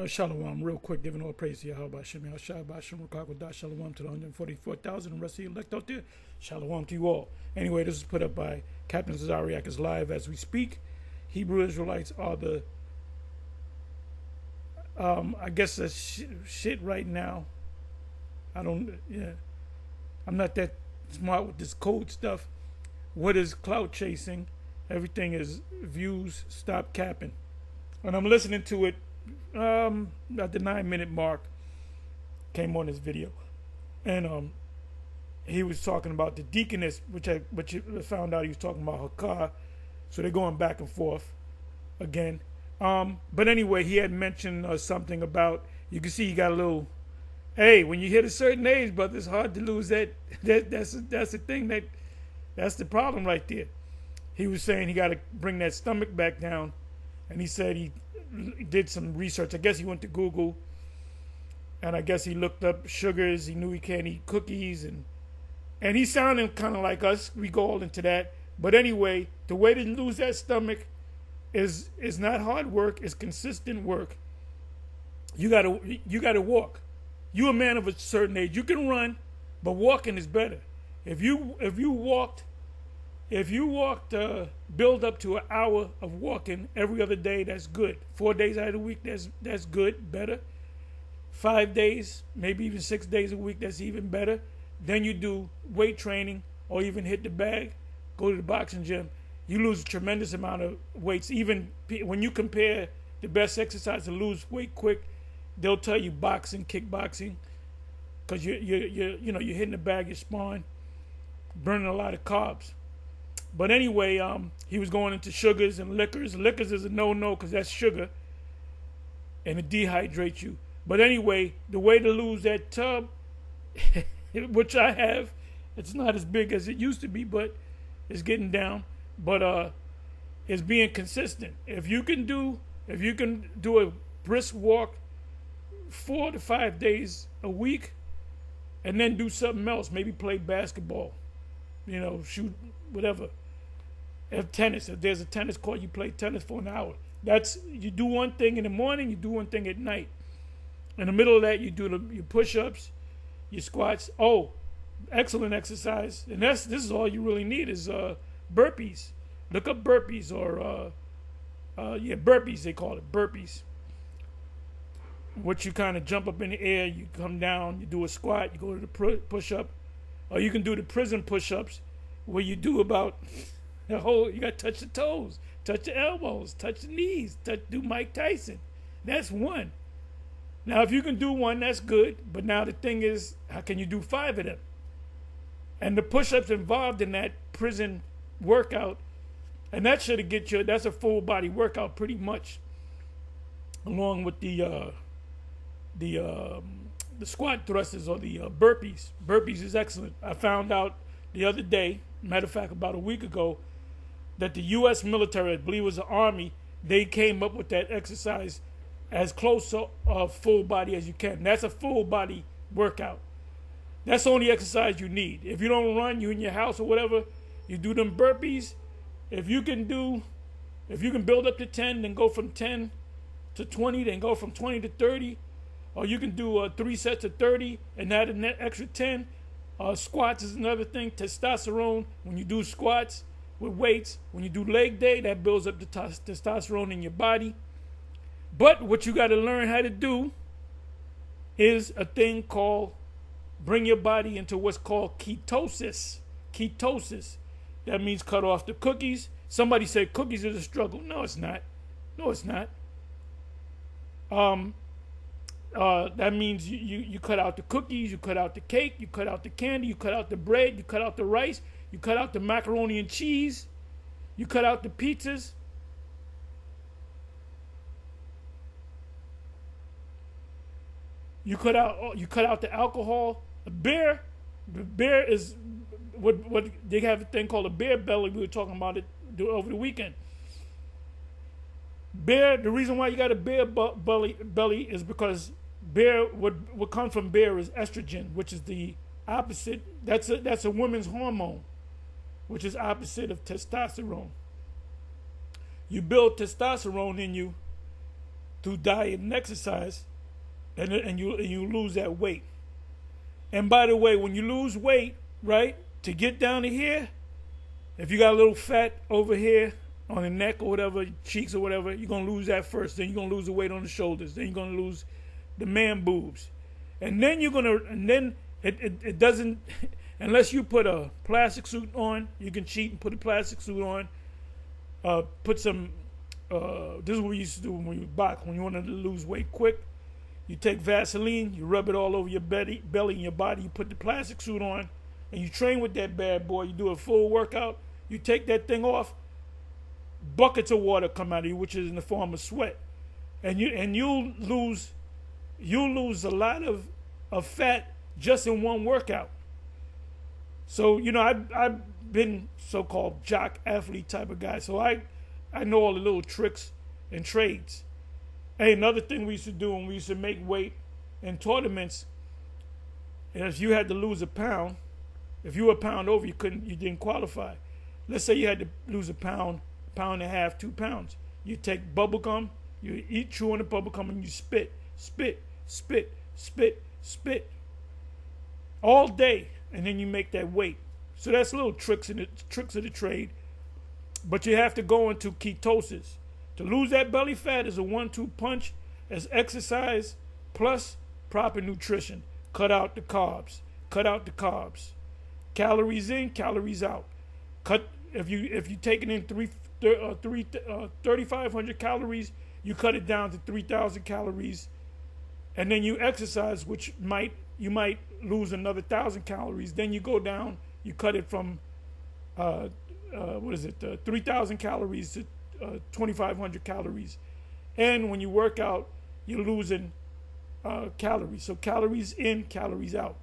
Shalom, real quick, giving all praise to Yahweh Shem Yahshua Bashem Rakakwada. Shalom to the 144,000 and rest of the elect out there. Shalom to you all. Anyway, this is put up by Captain Tazaryach is live as we speak. Hebrew Israelites are the, I guess that's shit right now. I'm not that smart with this code stuff. What is clout chasing? Everything is views, stop capping. And I'm listening to it at the 9-minute mark, came on this video, and he was talking about the deaconess, which I found out he was talking about her car, so they're going back and forth again. But anyway, he had mentioned something about, you can see he got a little, hey, when you hit a certain age, brother, it's hard to lose that. That's the thing, that's the problem right there. He was saying he got to bring that stomach back down, and he said he did some research. I guess he went to Google, and I guess he looked up sugars. He knew he can't eat cookies, and he sounded kind of like us. We go all into that. But anyway, the way to lose that stomach is not hard work. It's consistent work. You gotta walk. You a man of a certain age. You can run, but walking is better. If you walked, build up to an hour of walking every other day, that's good. 4 days out of the week, that's good, better. 5 days, maybe even 6 days a week, that's even better. Then you do weight training or even hit the bag, go to the boxing gym. You lose a tremendous amount of weights. Even when you compare the best exercise to lose weight quick, they'll tell you boxing, kickboxing, because you're hitting the bag, you're sparring, burning a lot of carbs. But anyway, he was going into sugars and liquors. Liquors is a no-no because that's sugar, and it dehydrates you. But anyway, the way to lose that tub, which I have, it's not as big as it used to be, but it's getting down. But it's being consistent. If you can do a brisk walk 4 to 5 days a week, and then do something else, maybe play basketball, shoot, whatever. If there's a tennis court, you play tennis for an hour. You do one thing in the morning, you do one thing at night. In the middle of that, you do your push-ups, your squats. Oh, excellent exercise. And this is all you really need is burpees. Look up burpees or burpees, they call it, burpees. Which you kind of jump up in the air, you come down, you do a squat, you go to the push-up. Or you can do the prison push-ups where you do about you got to touch the toes, touch the elbows, touch the knees, do Mike Tyson. That's one. Now, if you can do one, that's good. But now the thing is, how can you do 5 of them? And the push-ups involved in that prison workout, and that should get you, that's a full body workout pretty much, along with the squat thrusters or the burpees. Burpees is excellent. I found out the other day, matter of fact, about a week ago, that the U.S. military, I believe it was the Army, they came up with that exercise as close to full body as you can. That's a full body workout. That's the only exercise you need. If you don't run, you in your house or whatever, you do them burpees. If you can build up to 10, then go from 10 to 20, then go from 20 to 30, or you can do 3 sets of 30 and add an extra 10. Squats is another thing. Testosterone, when you do squats with weights, when you do leg day, that builds up the testosterone in your body. But what you got to learn how to do is a thing called bring your body into what's called ketosis. Ketosis. That means cut off the cookies. Somebody said cookies is a struggle. No, it's not. No, it's not. That means you cut out the cookies, you cut out the cake, you cut out the candy, you cut out the bread, you cut out the rice, you cut out the macaroni and cheese, you cut out the pizzas. You cut out the alcohol. The beer is what they have a thing called a beer belly. We were talking about it over the weekend. Beer, the reason why you got a beer belly is because beer, what comes from beer is estrogen, which is the opposite. That's a woman's hormone, which is opposite of testosterone. You build testosterone in you through diet and exercise, and you lose that weight. And by the way, when you lose weight, right, to get down to here, if you got a little fat over here on the neck or whatever, cheeks or whatever, you're going to lose that first. Then you're going to lose the weight on the shoulders. Then you're going to lose the man boobs. And then it doesn't, unless you put a plastic suit on, you can cheat and put a plastic suit on. Put some, this is what we used to do when we were box. When you wanted to lose weight quick, you take Vaseline, you rub it all over your belly and your body, you put the plastic suit on, and you train with that bad boy. You do a full workout, you take that thing off, buckets of water come out of you, which is in the form of sweat. And you'll lose a lot of fat just in one workout. So, I've been so-called jock athlete type of guy. So I know all the little tricks and trades. Hey, another thing we used to do when we used to make weight in tournaments, is if you had to lose a pound, if you were a pound over, you didn't qualify. Let's say you had to lose a pound and a half, 2 pounds. You take bubble gum, you chew on the bubble gum, and you spit all day, and then you make that weight. So that's little tricks of the trade. But you have to go into ketosis. To lose that belly fat is a 1-2 punch. As exercise plus proper nutrition. Cut out the carbs. Calories in, calories out. If you taking in 3,500 calories, you cut it down to 3,000 calories, and then you exercise, which you might lose another 1,000 calories. Then you go down, you cut it from 3,000 calories to 2,500 calories. And when you work out, you're losing calories. So calories in, calories out.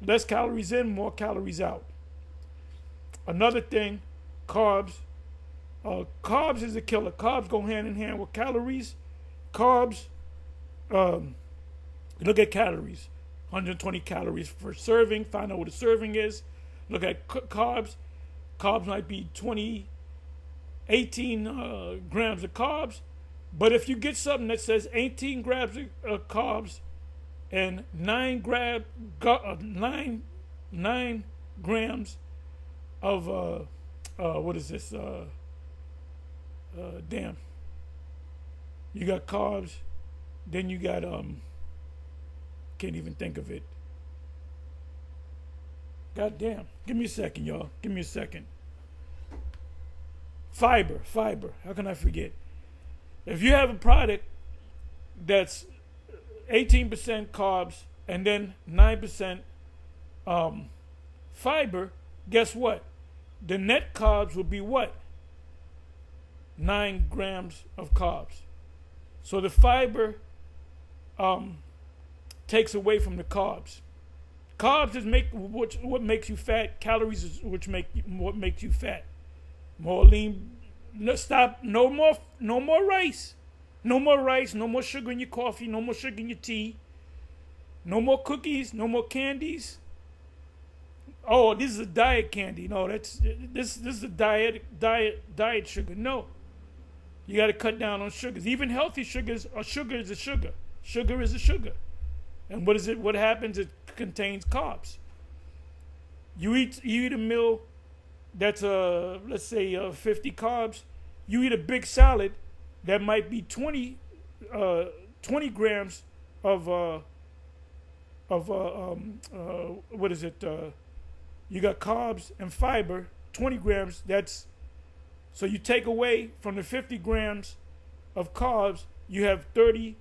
Less calories in, more calories out. Another thing, carbs. Carbs is a killer. Carbs go hand in hand with calories. Carbs, look at calories. 120 calories per serving. Find out what a serving is. Look at carbs. Carbs might be 18 grams of carbs. But if you get something that says 18 grams of carbs and 9 grams of what is this? You got carbs, then you got can't even think of it. God damn. Give me a second, y'all. Give me a second. Fiber. How can I forget? If you have a product that's 18% carbs and then 9% fiber, guess what? The net carbs will be what? 9 grams of carbs. So the fiber takes away from the carbs. Carbs is what makes you fat. Calories is what makes you fat. More lean. Stop. No more rice. No more rice. No more sugar in your coffee. No more sugar in your tea. No more cookies. No more candies. Oh, this is a diet candy. No, this is a diet sugar. No, you got to cut down on sugars. Even healthy sugars. Sugar is a sugar. Sugar is a sugar. And what is it? What happens? It contains carbs. You eat a meal that's let's say 50 carbs. You eat a big salad that might be 20 grams of what is it? You got carbs and fiber, 20 grams. So you take away from the 50 grams of carbs, you have 30.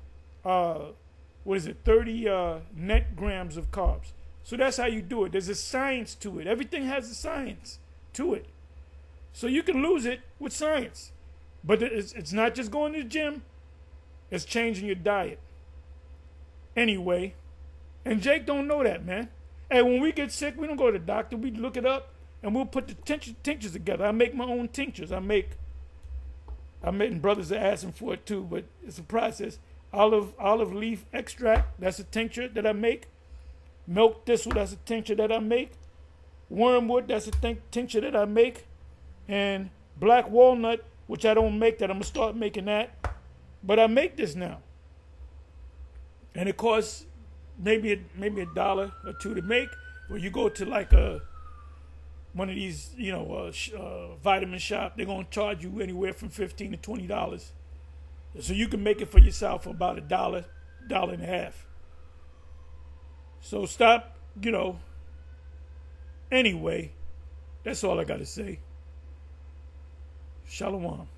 30 net grams of carbs. So that's how you do it. There's a science to it. Everything has a science to it. So you can lose it with science. But it's not just going to the gym. It's changing your diet. Anyway, and Jake don't know that, man. Hey, when we get sick, we don't go to the doctor. We look it up, and we'll put the tinctures together. I make my own tinctures. and brothers are asking for it too, but it's a process. Olive leaf extract, that's a tincture that I make. Milk thistle, that's a tincture that I make. Wormwood, that's a tincture that I make. And black walnut, which I don't make, that I'm going to start making that. But I make this now, and it costs maybe a dollar or two to make. When you go to like one of these, vitamin shop, they're gonna charge you anywhere from $15 to $20. So you can make it for yourself for about $1, $1.50. So stop, Anyway, that's all I gotta say. Shalom.